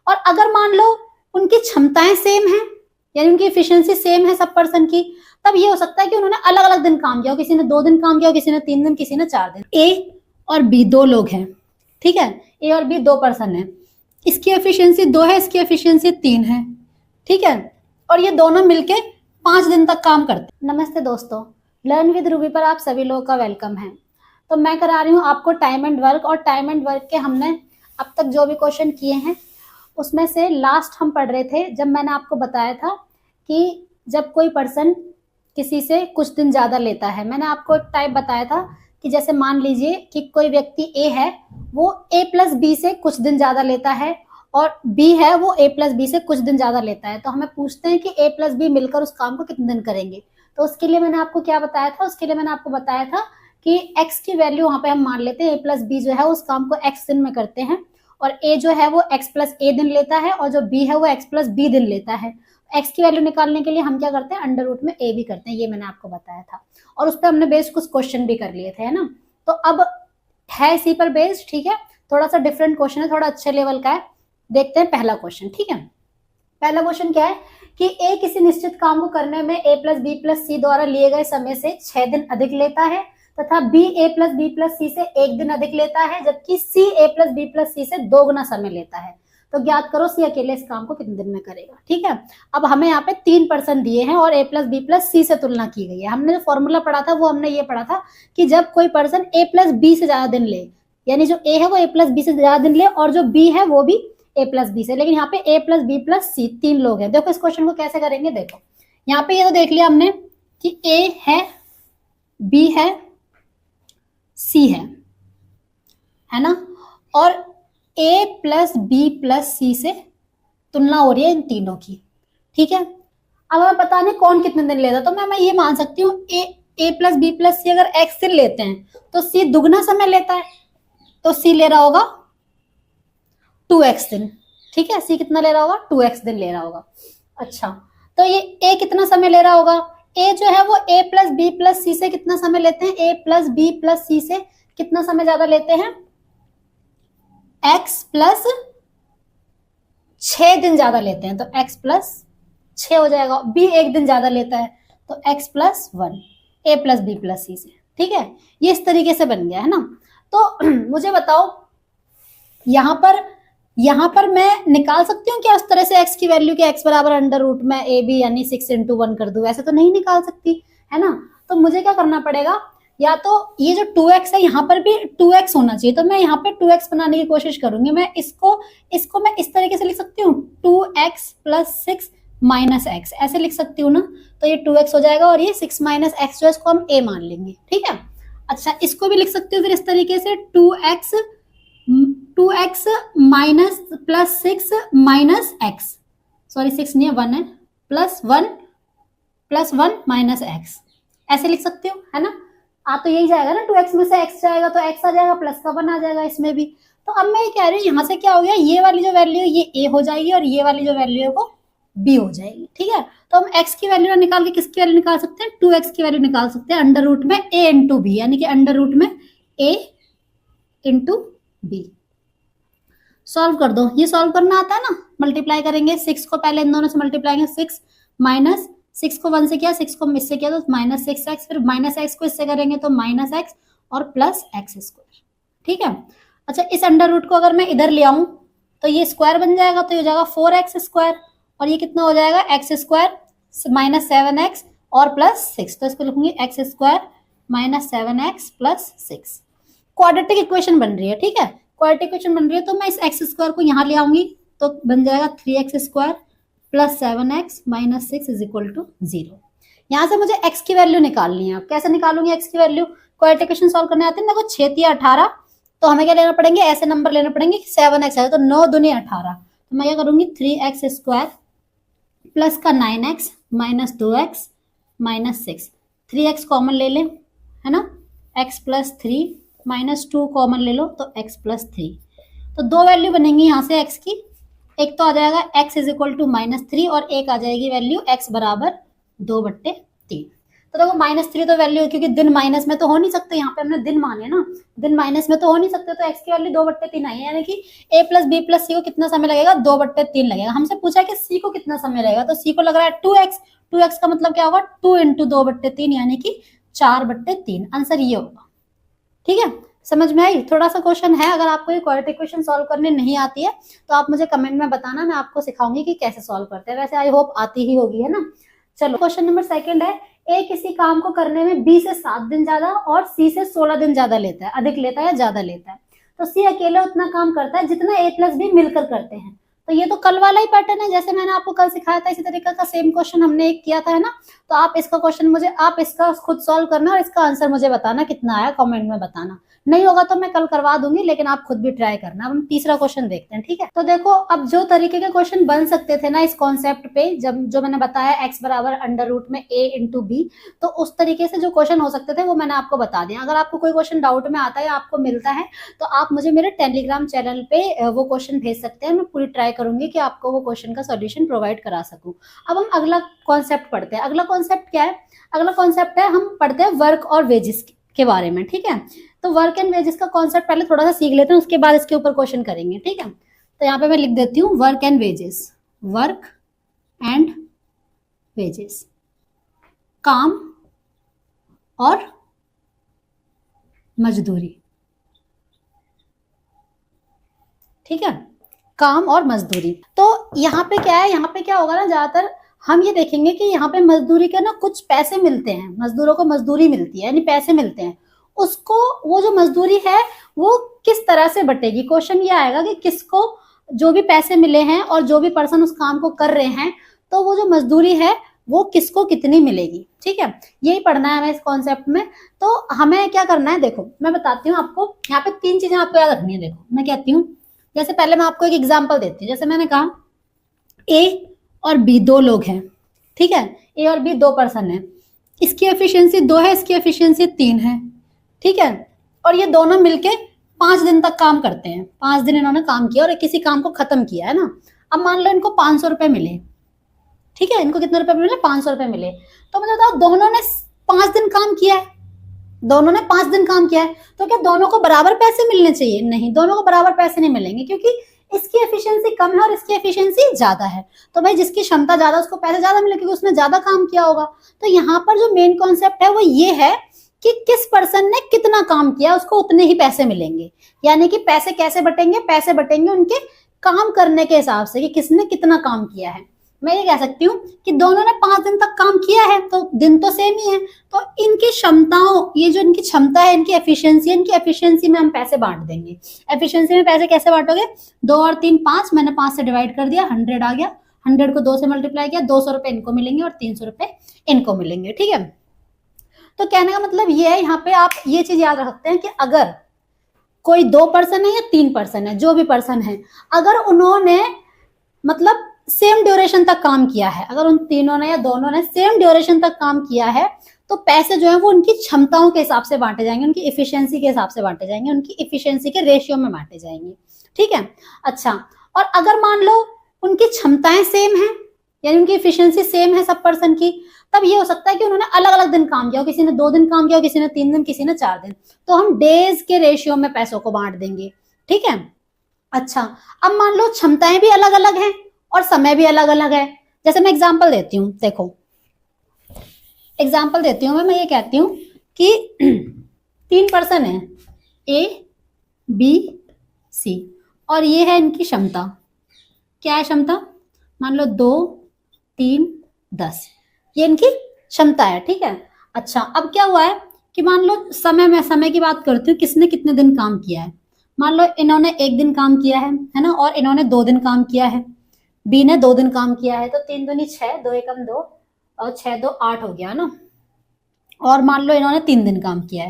और अगर मान लो उनकी क्षमताएं सेम है, यानी उनकी एफिशिएंसी सेम है सब पर्सन की, तब ये हो सकता है कि उन्होंने अलग अलग दिन काम किया, किसी ने 2 दिन काम किया, किसी ने 3 दिन, किसी ने 4 दिन। ए और बी 2 लोग हैं, ठीक है, ए और बी 2 पर्सन है, इसकी एफिशिएंसी 2 है, इसकी एफिशिएंसी 3 है, ठीक है, और ये दोनों मिलके 5 दिन तक काम करते हैं। नमस्ते दोस्तों, लर्न विद रूबी पर आप सभी लोगों का वेलकम है। तो मैं करा रही हूँ आपको टाइम एंड वर्क, और टाइम एंड वर्क के हमने अब तक जो भी क्वेश्चन किए हैं उसमें से लास्ट हम पढ़ रहे थे जब मैंने आपको बताया था कि जब कोई पर्सन किसी से कुछ दिन ज्यादा लेता है। मैंने आपको एक टाइप बताया था कि जैसे मान लीजिए कि कोई व्यक्ति ए है, वो ए प्लस बी से कुछ दिन ज्यादा लेता है, और बी है वो ए प्लस बी से कुछ दिन ज्यादा लेता है। तो हमें पूछते हैं कि ए प्लस बी मिलकर उस काम को कितने दिन करेंगे। तो उसके लिए मैंने आपको क्या बताया था, उसके लिए मैंने आपको बताया था कि x की वैल्यू वहां पे हम मान लेते हैं ए प्लस बी जो है उस काम को x दिन में करते हैं, और a जो है वो x प्लस ए दिन लेता है, और जो b है वो x प्लस बी दिन लेता है। x की वैल्यू निकालने के लिए हम क्या करते हैं, अंडर रूट में a भी करते हैं, ये मैंने आपको बताया था, और उस पर हमने बेस्ड कुछ क्वेश्चन भी कर लिए थे, है ना। तो अब है इसी पर बेस्ड, ठीक है, थोड़ा सा डिफरेंट क्वेश्चन है, थोड़ा अच्छे लेवल का है। देखते हैं पहला क्वेश्चन, ठीक है। पहला क्वेश्चन क्या है कि a किसी निश्चित काम को करने में a प्लस बी प्लस सी द्वारा लिए गए समय से 6 दिन अधिक लेता है, तथा b a plus B plus C से 1 दिन अधिक लेता है, जबकि c a plus B plus C से 2 गुना समय लेता है। तो ज्ञात करो c अकेले इस काम को कितने दिन में करेगा, ठीक है। अब हमें यहाँ पे 3 पर्सन दिए हैं और a plus B plus C से तुलना की गई है। हमने जो फॉर्मूला पढ़ा था वो हमने ये पढ़ा था कि जब कोई पर्सन a प्लस बी से ज्यादा दिन ले, यानी जो a है वो a प्लस बी से ज्यादा दिन ले, और जो b है वो भी a प्लस बी से, लेकिन यहाँ पे a प्लस बी प्लस सी 3 लोग हैं। देखो इस क्वेश्चन को कैसे करेंगे, देखो यहाँ पे ये तो देख लिया हमने कि a है, b है, c है ना, और a plus B plus C से तुलना हो रही है इन तीनों की, ठीक है। अब हमें पता नहीं कौन कितने दिन लेता, तो मैं ये मान सकती हूँ a प्लस बी प्लस सी अगर x दिन लेते हैं तो c दुगना समय लेता है, तो c ले रहा होगा 2x दिन, ठीक है। c कितना ले रहा होगा, 2x दिन ले रहा होगा। अच्छा, तो ये a कितना समय ले रहा होगा, a जो है वो a plus B plus C से कितना समय लेते हैं, a plus B plus C से कितना समय ज्यादा लेते हैं, x प्लस 6 दिन ज्यादा लेते हैं, तो x प्लस 6 हो जाएगा। b 1 दिन ज्यादा लेता है, तो x plus 1 a plus B plus C से, ठीक है। ये इस तरीके से बन गया है ना। तो मुझे बताओ यहाँ पर मैं निकाल सकती हूँ क्या उस तरह से x की वैल्यू के x बराबर अंडर रूट में a b यानी 6 इंटू 1 कर दूं, ऐसे तो नहीं निकाल सकती, है ना। तो मुझे क्या करना पड़ेगा, या तो ये जो 2x है यहाँ पर भी 2x होना चाहिए, तो मैं यहाँ पे 2x बनाने की कोशिश करूंगी। मैं इसको मैं इस तरीके से लिख सकती हूँ 2x प्लस 6 माइनस x, ऐसे लिख सकती हूँ ना। तो ये 2x हो जाएगा और ये 6 माइनस x जो है इसको हम a मान लेंगे, ठीक है। अच्छा, इसको भी लिख सकती हूँ फिर इस तरीके से 2x minus plus 6 minus x, sorry 6 नहीं है 1 है, प्लस 1 माइनस x, ऐसे लिख सकती हूँ, है ना। आ तो यही जाएगा ना, 2x में से x जाएगा तो x आ जाएगा, प्लस का 1 आ जाएगा इसमें भी। तो अब मैं ये कह रही हूँ यहाँ से क्या हो गया, ये वाली जो वैल्यू है ये a हो जाएगी और ये वाली जो वैल्यू है वो b हो जाएगी, ठीक है। तो हम x की वैल्यू निकाल के किसकी वैल्यू निकाल सकते हैं, 2x की वैल्यू निकाल सकते हैं अंडर रूट में a इंटू बी, यानी कि अंडर रूट में a इंटू बी। सॉल्व कर दो, ये सॉल्व करना आता है ना, मल्टीप्लाई करेंगे 6 को पहले इन दोनों से मल्टीप्लाई करेंगे, 6 माइनस 6 को 1 से किया, 6 को इससे किया तो माइनस 6x, फिर माइनस x को इससे करेंगे तो माइनस x और प्लस x स्क्वायर, ठीक है। अच्छा, इस अंडर रूट को अगर मैं इधर ले आऊं तो ये स्क्वायर बन जाएगा, तो ये हो जाएगा 4x स्क्वायर, और ये कितना हो जाएगा x स्क्वायर माइनस 7x और प्लस 6, तो इसको लिखूंगी x square minus 7x plus 6। Quadratic equation बन रही है, ठीक है, क्वाड्रेटिक इक्वेशन बन रही है। तो मैं इस x स्क्वायर को यहाँ ले आऊंगी तो बन जाएगा 3x square plus 7x minus 6 is equal to 0। यहाँ से मुझे x की वैल्यू निकालनी है। अब कैसे निकालूंगी x की वैल्यू, क्वाड्रेटिक इक्वेशन सॉल्व करने आते हैं, देखो 6 या 18, तो हमें क्या लेना पड़ेंगे, ऐसे नंबर लेने पड़ेंगे 7x है तो 9 दूनी 18, तो मैं क्या करूंगी 3x स्क्वायर प्लस का 9x minus 2x minus 6, 3x common ले लें, है ना, x प्लस 3 माइनस 2 कॉमन ले लो तो x प्लस 3, तो 2 वैल्यू बनेंगी यहाँ से x की, एक तो आ जाएगा x is equal to minus 3 और एक आ जाएगी वैल्यू x बराबर 2/3। तो देखो -3 तो वैल्यू है, क्योंकि दिन माइनस में तो हो नहीं सकते, यहाँ पे हमने दिन माने ना, दिन माइनस में तो हो नहीं सकते, तो x की वैल्यू 2/3 आई है, यानी कि a + b + c को कितना समय लगेगा, 2/3 लगेगा। हमसे पूछा है कि c को कितना समय लगेगा, तो c को लग रहा है 2x, 2x का मतलब क्या होगा, 2 × 2/3 यानी कि 4/3। आंसर ये होगा। ठीक है, समझ में आई? थोड़ा सा क्वेश्चन है, अगर आपको ये क्वाड्रेटिक इक्वेशन सॉल्व करने नहीं आती है तो आप मुझे कमेंट में बताना, मैं आपको सिखाऊंगी कि कैसे सॉल्व करते हैं। वैसे आई होप आती ही होगी, है ना। चलो क्वेश्चन नंबर 2 है, ए किसी काम को करने में बी से 7 दिन ज्यादा और सी से 16 दिन ज्यादा लेता है, अधिक लेता है या ज्यादा लेता है। तो सी अकेले उतना काम करता है जितना ए + बी मिलकर करते हैं। तो ये तो कल वाला ही पैटर्न है, जैसे मैंने आपको कल सिखाया था, इसी तरीके का सेम क्वेश्चन हमने एक किया था, है ना। तो आप इसका क्वेश्चन मुझे, आप इसका खुद सॉल्व करना और इसका आंसर मुझे बताना कितना आया, कमेंट में बताना। नहीं होगा तो मैं कल करवा दूंगी, लेकिन आप खुद भी ट्राई करना। अब हम तीसरा क्वेश्चन देखते हैं, ठीक है। तो देखो, अब जो तरीके के क्वेश्चन बन सकते थे ना इस कॉन्सेप्ट पे, जब जो मैंने बताया x = √a × b, तो उस तरीके से जो क्वेश्चन हो सकते थे वो मैंने आपको बता दिया। अगर आपको कोई क्वेश्चन डाउट में आता है या आपको मिलता है तो आप मुझे मेरे टेलीग्राम चैनल पे वो क्वेश्चन भेज सकते हैं, मैं पूरी ट्राई करूंगी कि आपको वो क्वेश्चन का सोल्यूशन प्रोवाइड करा सकूं। अब हम अगला कॉन्सेप्ट पढ़ते हैं। अगला कॉन्सेप्ट क्या है? अगला कॉन्सेप्ट है, हम पढ़ते हैं वर्क और वेजेस के बारे में, ठीक है। तो वर्क एंड वेजेस का कॉन्सेप्ट पहले थोड़ा सा सीख लेते हैं, उसके बाद इसके ऊपर क्वेश्चन करेंगे, ठीक है। तो यहाँ पे मैं लिख देती हूँ work and wages. Work and wages, काम और मजदूरी, ठीक है, काम और मजदूरी। तो यहाँ पे क्या है, यहाँ पे क्या होगा ना, ज्यादातर हम ये देखेंगे कि यहाँ पे मजदूरी के ना कुछ पैसे मिलते हैं, मजदूरों को मजदूरी मिलती है, यानी पैसे मिलते हैं। उसको, वो जो मजदूरी है वो किस तरह से बटेगी। क्वेश्चन ये आएगा कि किसको जो भी पैसे मिले हैं और जो भी पर्सन उस काम को कर रहे हैं, तो वो जो मजदूरी है वो किसको कितनी मिलेगी, ठीक है। यही पढ़ना है हमें इस कॉन्सेप्ट में। तो हमें क्या करना है, देखो मैं बताती हूँ आपको। यहाँ पे 3 चीजें आपको याद रखनी है। देखो मैं कहती हूँ, जैसे पहले मैं आपको एक एग्जाम्पल देती हूँ। जैसे मैंने कहा ए और बी 2 लोग हैं, ठीक है। ए और बी 2 पर्सन है, इसकी एफिशिएंसी 2 है, इसकी एफिशिएंसी 3 है, ठीक है। और ये दोनों मिलके 5 दिन तक काम करते हैं। 5 दिन इन्होंने काम किया और किसी काम को खत्म किया, है ना। अब मान लो इनको 500 रुपए मिले, ठीक है। इनको कितने रुपए मिले? 500 रुपए मिले। तो मुझे बताओ, दोनों ने 5 दिन काम किया है, दोनों ने 5 दिन काम किया है, तो क्या दोनों को बराबर पैसे मिलने चाहिए? नहीं, दोनों को बराबर पैसे नहीं मिलेंगे, क्योंकि इसकी एफिशिएंसी कम है और इसकी एफिशिएंसी ज्यादा है। तो भाई जिसकी क्षमता ज्यादा उसको पैसे ज्यादा मिले, क्योंकि उसने ज्यादा काम किया होगा। तो यहाँ पर जो मेन कॉन्सेप्ट है वो ये है कि किस पर्सन ने कितना काम किया उसको उतने ही पैसे मिलेंगे। यानी कि पैसे कैसे बटेंगे? पैसे बटेंगे उनके काम करने के हिसाब से, कि किसने कितना काम किया है। मैं ये कह सकती हूँ कि दोनों ने 5 दिन तक काम किया है, तो दिन तो सेम ही है, तो इनकी क्षमताओं, ये जो इनकी क्षमता है, इनकी एफिशिएंसी में हम पैसे बांट देंगे। एफिशिएंसी में पैसे कैसे बांटोगे? 2 और 3 5, मैंने 5 से डिवाइड कर दिया, 100 आ गया। 100 को 2 से मल्टीप्लाई किया, 200 रुपए इनको मिलेंगे और 300 रुपए इनको मिलेंगे, ठीक है। तो कहने का मतलब ये है, यहाँ पे आप ये चीज याद रख सकते हैं कि अगर कोई 2 पर्सन है या 3 पर्सन है, जो भी पर्सन है, अगर उन्होंने मतलब सेम ड्यूरेशन तक काम किया है, अगर उन तीनों ने या दोनों ने सेम ड्यूरेशन तक काम किया है, तो पैसे जो है वो उनकी क्षमताओं के हिसाब से बांटे जाएंगे, उनकी इफिशियंसी के हिसाब से बांटे जाएंगे, उनकी इफिशियंसी के रेशियो में बांटे जाएंगे, ठीक है। अच्छा, और अगर मान लो उनकी क्षमताएं सेम है, यानी उनकी इफिशियंसी सेम है सब पर्सन की, तब ये हो सकता है कि उन्होंने अलग अलग दिन काम किया हो, किसी ने 2 दिन काम किया हो, किसी ने 3 दिन, किसी ने 4 दिन। तो हम डेज के रेशियो में पैसों को बांट देंगे, ठीक है। अच्छा, अब मान लो क्षमताएं भी अलग अलग हैं और समय भी अलग अलग है। जैसे मैं एग्जांपल देती हूँ, देखो एग्जांपल देती हूँ मैं ये कहती हूँ कि 3 पर्सन है, ए बी सी, और ये है इनकी क्षमता। क्या है क्षमता? मान लो 2 3 10, ये इनकी क्षमता है, ठीक है। अच्छा, अब क्या हुआ है कि मान लो समय की बात करती हूँ, किसने कितने दिन काम किया है। मान लो इन्होंने 1 दिन काम किया है ना, और इन्होंने 2 दिन काम किया है। बी ने 2 दिन काम किया है, तो 3 दूनी 6, 2 एकम 2 और 6 2 8 हो गया ना। और मान लो इन्होंने 3 दिन काम किया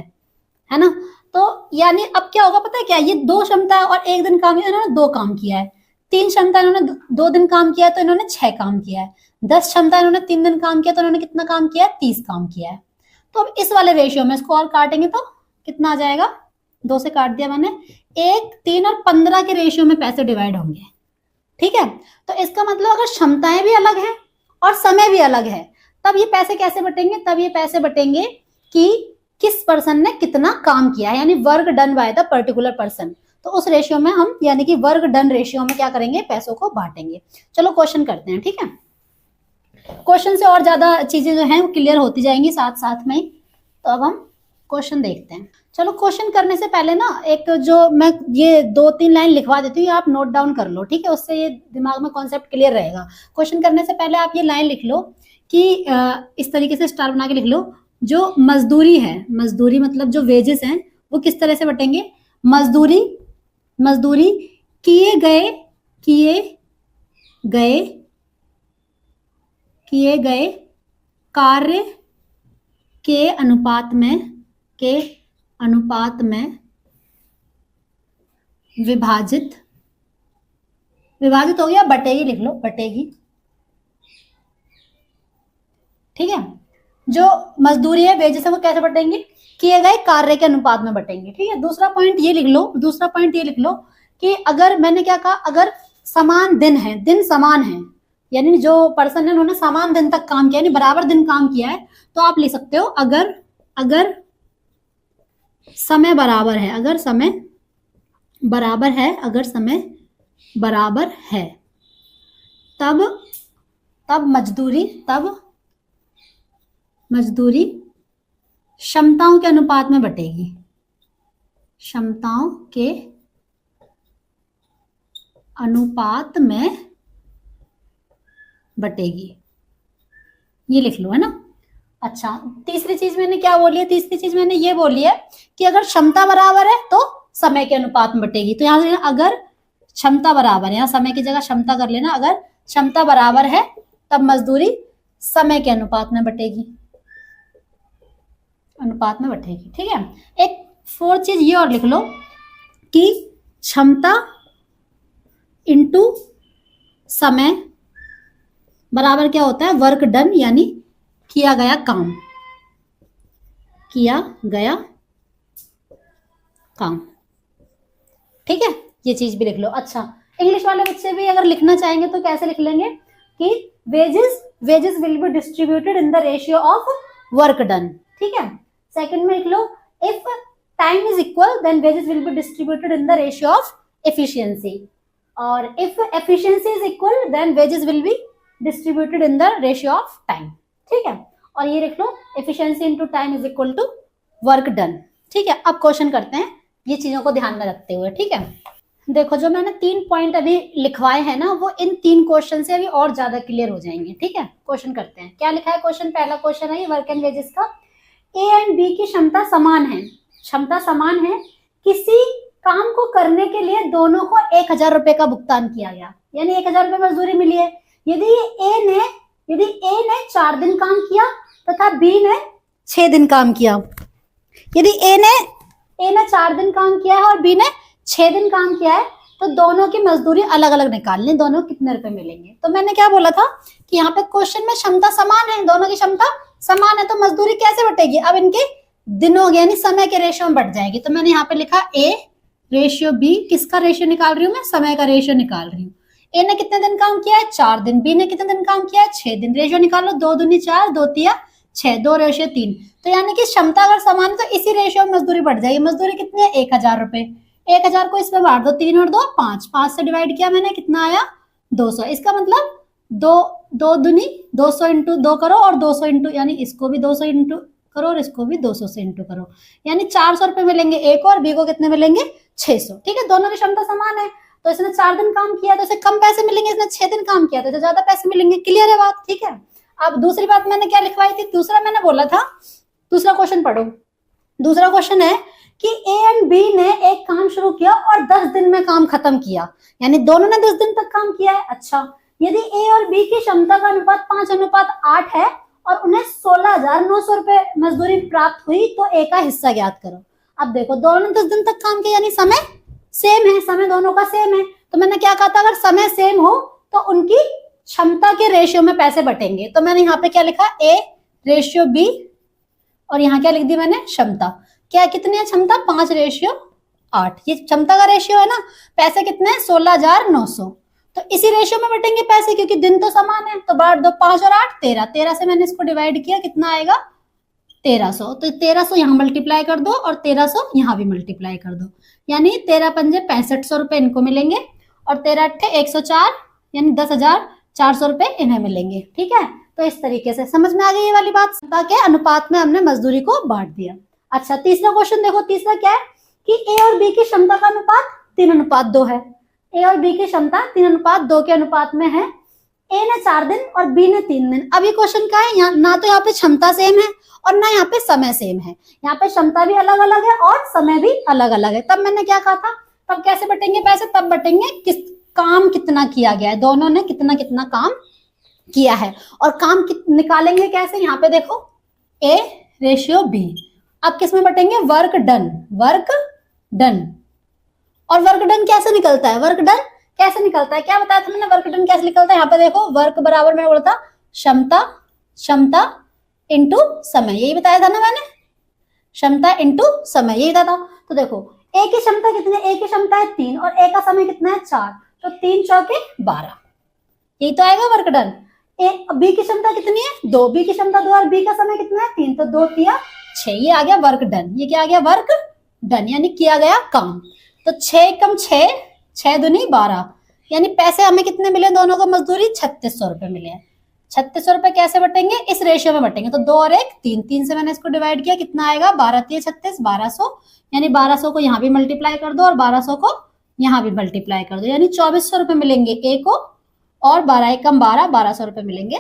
है ना। तो यानी अब क्या होगा पता है क्या, ये 2 क्षमता है और 1 दिन काम किया, इन्होंने 2 काम किया है। 3 क्षमता इन्होंने 2 दिन काम किया है, तो इन्होंने 6 काम किया है। 10 क्षमता इन्होंने 3 दिन काम किया, तो इन्होंने कितना काम किया है? 30 काम किया है। तो अब इस वाले रेशियो में इसको और काटेंगे तो कितना आ जाएगा? 2 से काट दिया मैंने, 1 3 और 15 के रेशियो में पैसे डिवाइड होंगे, ठीक है। तो इसका मतलब अगर क्षमताएं भी अलग हैं और समय भी अलग है, तब ये पैसे कैसे बटेंगे, तब ये पैसे बटेंगे कि किस पर्सन ने कितना काम किया है, यानी work done by the particular person. तो उस रेशियो में हम यानी कि वर्क डन रेशियो में क्या करेंगे, पैसों को बांटेंगे। चलो क्वेश्चन करते हैं, ठीक है। क्वेश्चन से और ज्यादा चीजें जो हैं वो क्लियर होती जाएंगी साथ साथ में ही। तो अब हम क्वेश्चन देखते हैं। चलो क्वेश्चन करने से पहले ना एक जो मैं ये 2-3 लाइन लिखवा देती हूँ, आप नोट डाउन कर लो, ठीक है, उससे ये दिमाग में कॉन्सेप्ट क्लियर रहेगा। क्वेश्चन करने से पहले आप ये लाइन लिख लो कि इस तरीके से स्टार बना के लिख लो, जो मजदूरी है, मजदूरी मतलब जो वेजेस हैं वो किस तरह से बटेंगे, मजदूरी किए गए कार्य के अनुपात में विभाजित हो गया, बटेगी लिख लो, बटेगी, ठीक है। जो मजदूरी है, वेजेस है, वो कैसे बटेंगे, किए गए कार्य के अनुपात में बटेंगे, ठीक है। दूसरा पॉइंट ये लिख लो कि अगर मैंने क्या कहा, अगर समान दिन है, दिन समान है, यानी जो पर्सन है उन्होंने समान दिन तक काम किया, यानी बराबर दिन काम किया है, तो आप लिख सकते हो अगर समय बराबर है, अगर समय बराबर है, तब मजदूरी क्षमताओं के अनुपात में बटेगी, क्षमताओं के अनुपात में बटेगी, ये लिख लो, है ना। अच्छा, तीसरी चीज मैंने क्या बोली है, तीसरी चीज मैंने ये बोली है कि अगर क्षमता बराबर है तो समय के अनुपात में बटेगी। तो यहाँ से अगर क्षमता बराबर है, यहाँ समय की जगह क्षमता कर लेना, अगर क्षमता बराबर है तब मजदूरी समय के अनुपात में बटेगी, ठीक है। एक 4th चीज ये और लिख लो कि क्षमता इंटू समय बराबर क्या होता है, वर्क डन, यानी किया गया काम, ठीक है। ये चीज भी लिख लो। अच्छा, इंग्लिश वाले बच्चे भी अगर लिखना चाहेंगे तो कैसे लिख लेंगे कि wages will be distributed in the ratio of work done, ठीक है। सेकंड में लिख लो, if time is equal then wages will be distributed in the ratio of efficiency, और if efficiency is equal then wages will be distributed in the ratio of time, ठीक है। और ये लिख लो, efficiency into time is equal to work done, ठीक है। अब क्वेश्चन करते हैं ये चीजों को ध्यान में रखते हुए, ठीक है। देखो, जो मैंने 3 पॉइंट अभी लिखवाए हैं ना, वो इन 3 क्वेश्चन से अभी और ज्यादा क्लियर हो जाएंगे, ठीक है। क्वेश्चन करते हैं, क्या लिखा है क्वेश्चन, पहला क्वेश्चन है ये वर्क एंड वेजेस का। ए एंड बी की क्षमता समान है, किसी काम को करने के लिए दोनों को 1000 रुपए का भुगतान किया गया, यानी 1000 रुपए मजदूरी मिली है। यदि ए ने 4 दिन काम किया तथा बी ने 6 दिन काम किया, यदि ए ने 4 दिन काम किया है और बी ने 6 दिन काम किया है, तो दोनों की मजदूरी अलग अलग निकालनी, दोनों कितने रुपए मिलेंगे। तो मैंने क्या बोला था कि यहाँ पे क्वेश्चन में क्षमता समान है, दोनों की क्षमता समान है, तो मजदूरी कैसे बटेगी, अब इनके दिनों यानी समय के रेशियो में बढ़ जाएगी। तो मैंने यहाँ पे लिखा ए रेशियो बी, किसका रेशियो निकाल रही हूँ मैं, समय का रेशियो निकाल रही हूँ। ए ने कितने दिन काम किया है, 4 दिन, बी ने कितने दिन काम किया है, 6 दिन। रेशियो निकाल लो, 2 दूनी 4, 2 तिया 6, 2 रेशियो 3। तो यानी कि क्षमता अगर समान है तो इसी रेशियो में मजदूरी बढ़ जाएगी। मजदूरी कितनी है, 1000 रुपए। 1000 को इसमें बांट दो, 3 और 2 5, 5 से डिवाइड किया मैंने, कितना आया 200। इसका मतलब 2 दूनी 200 इंटू 2 करो और 200 इंटू, यानी इसको भी 200 इंटू करो और इसको भी 200 से इंटू करो, यानी 400 रुपए मिलेंगे ए को और बी को कितने मिलेंगे, 600, ठीक है। दोनों की क्षमता समान है, तो इसने 4 दिन काम किया तो इसे कम पैसे मिलेंगे, इसने 6 दिन काम किया तो इसे ज्यादा पैसे मिलेंगे। क्लियर है बात, ठीक है। अब दूसरी बात मैंने क्या लिखवाई थी, दूसरा मैंने बोला था, दूसरा क्वेश्चन पढ़ो। दूसरा क्वेश्चन है कि ए एंड बी ने एक काम शुरू किया और 10 दिन में काम खत्म किया, यानी दोनों ने 10 दिन तक काम किया है। अच्छा, यदि ए और बी की क्षमता का अनुपात 5:8 है और उन्हें 16,900 रुपए मजदूरी प्राप्त हुई, तो ए का हिस्सा ज्ञात करो। अब देखो, दोनों ने 10 दिन तक काम किया, यानी समय सेम है, समय दोनों का सेम है। तो मैंने क्या कहा था, अगर समय सेम हो तो उनकी क्षमता के रेशियो में पैसे बटेंगे। तो मैंने यहाँ पे क्या लिखा, ए रेशियो बी, और यहाँ क्या लिख दी मैंने, क्षमता। क्या कितनी है क्षमता, 5:8। ये क्षमता का रेशियो है ना, पैसे कितने हैं, 16,900। तो इसी रेशियो में बटेंगे पैसे, क्योंकि दिन तो समान है। तो बांट दो, 5 और 8 13, 13 से मैंने इसको डिवाइड किया, कितना आएगा 1300। तो 1300 यहाँ मल्टीप्लाई कर दो और 1300 यहाँ भी मल्टीप्लाई कर दो, यानी 13 पंजे 6500 रुपए इनको मिलेंगे और 13 अट्ठे 104, यानी 10,400 रुपए इन्हें मिलेंगे। ठीक है, तो इस तरीके से समझ में आ गई ये वाली बात, ताकि अनुपात में हमने मजदूरी को बांट दिया। अच्छा, तीसरा क्वेश्चन देखो। तीसरा क्या है कि ए और बी की क्षमता का अनुपात 3:2 है। ए और बी की क्षमता 3:2 के अनुपात में है। ए ने 4 दिन और बी ने 3 दिन। अब ये क्वेश्चन क्या है, ना तो यहाँ पे क्षमता सेम है और ना यहाँ पे समय सेम है। यहाँ पे क्षमता भी अलग अलग है और समय भी अलग अलग है। तब मैंने क्या कहा था, तब कैसे बटेंगे पैसे, तब बटेंगे किस काम कितना किया गया है, दोनों ने कितना कितना काम किया है। और काम निकालेंगे कैसे, यहाँ पे देखो ए रेशियो बी। अब किस में बटेंगे, वर्क डन, वर्क डन। और वर्क डन कैसे निकलता है, वर्क डन कैसे निकलता है, क्या बताया था मैंने, वर्क डन कैसे निकलता है। यहाँ पे देखो वर्क बराबर में बोला था क्षमता, क्षमता इंटू समय, यही बताया था ना मैंने, क्षमता इंटू समय, यही बताया था। तो देखो ए की क्षमता कितनी है, ए की क्षमता है 3 और ए का समय कितना है 4, तो 3 चौके 12, यही तो आएगा वर्क डन। ए बी की क्षमता कितनी है 2, बी की क्षमता 2 और बी का समय कितना है 3, तो 2 3 6, ये आ गया वर्क डन। ये क्या आ गया, वर्क डन, यानी किया गया काम। तो 6 कम 6, 6 दूनी 12, यानी पैसे हमें कितने मिले दोनों को, मजदूरी 3600 रुपए मिले हैं। 3600 रुपए कैसे बटेंगे, इस रेशियो में बटेंगे। तो 2 और 1 3, 3 से मैंने इसको डिवाइड किया, कितना आएगा 12 3 36, 1200, यानी 1200 को यहाँ भी मल्टीप्लाई कर दो और 1200 को यहाँ भी मल्टीप्लाई कर दो, यानी 2400 रुपए मिलेंगे ए को और 12 1 कम 12, 1200 रुपए मिलेंगे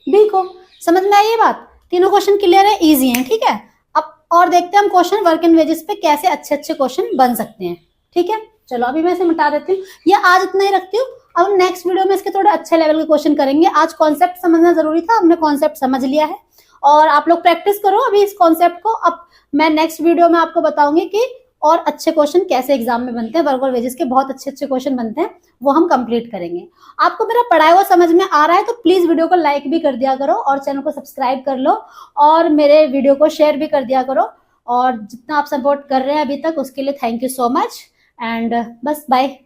बी को। समझ में आई ये बात, तीनों क्वेश्चन क्लियर है, इजी है। ठीक है, अब और देखते हैं हम क्वेश्चन वर्क इन वेजेस पे कैसे अच्छे अच्छे क्वेश्चन बन सकते हैं। ठीक है, चलो अभी मैं इसे मिटा देती हूँ, ये आज इतना ही रखती हूँ। अब नेक्स्ट वीडियो में इसके थोड़े अच्छे लेवल के क्वेश्चन करेंगे। आज कॉन्सेप्ट समझना जरूरी था, हमने कॉन्सेप्ट समझ लिया है और आप लोग प्रैक्टिस करो अभी इस कॉन्सेप्ट को। अब मैं नेक्स्ट वीडियो में आपको बताऊंगी कि और अच्छे क्वेश्चन कैसे एग्जाम में बनते हैं, वर्क और वेजेस के बहुत अच्छे अच्छे क्वेश्चन बनते हैं, वो हम कंप्लीट करेंगे। आपको मेरा पढ़ाया हुआ समझ में आ रहा है तो प्लीज वीडियो को लाइक भी कर दिया करो और चैनल को सब्सक्राइब कर लो और मेरे वीडियो को शेयर भी कर दिया करो। और जितना आप सपोर्ट कर रहे हैं अभी तक उसके लिए thank you so much and बस बाय।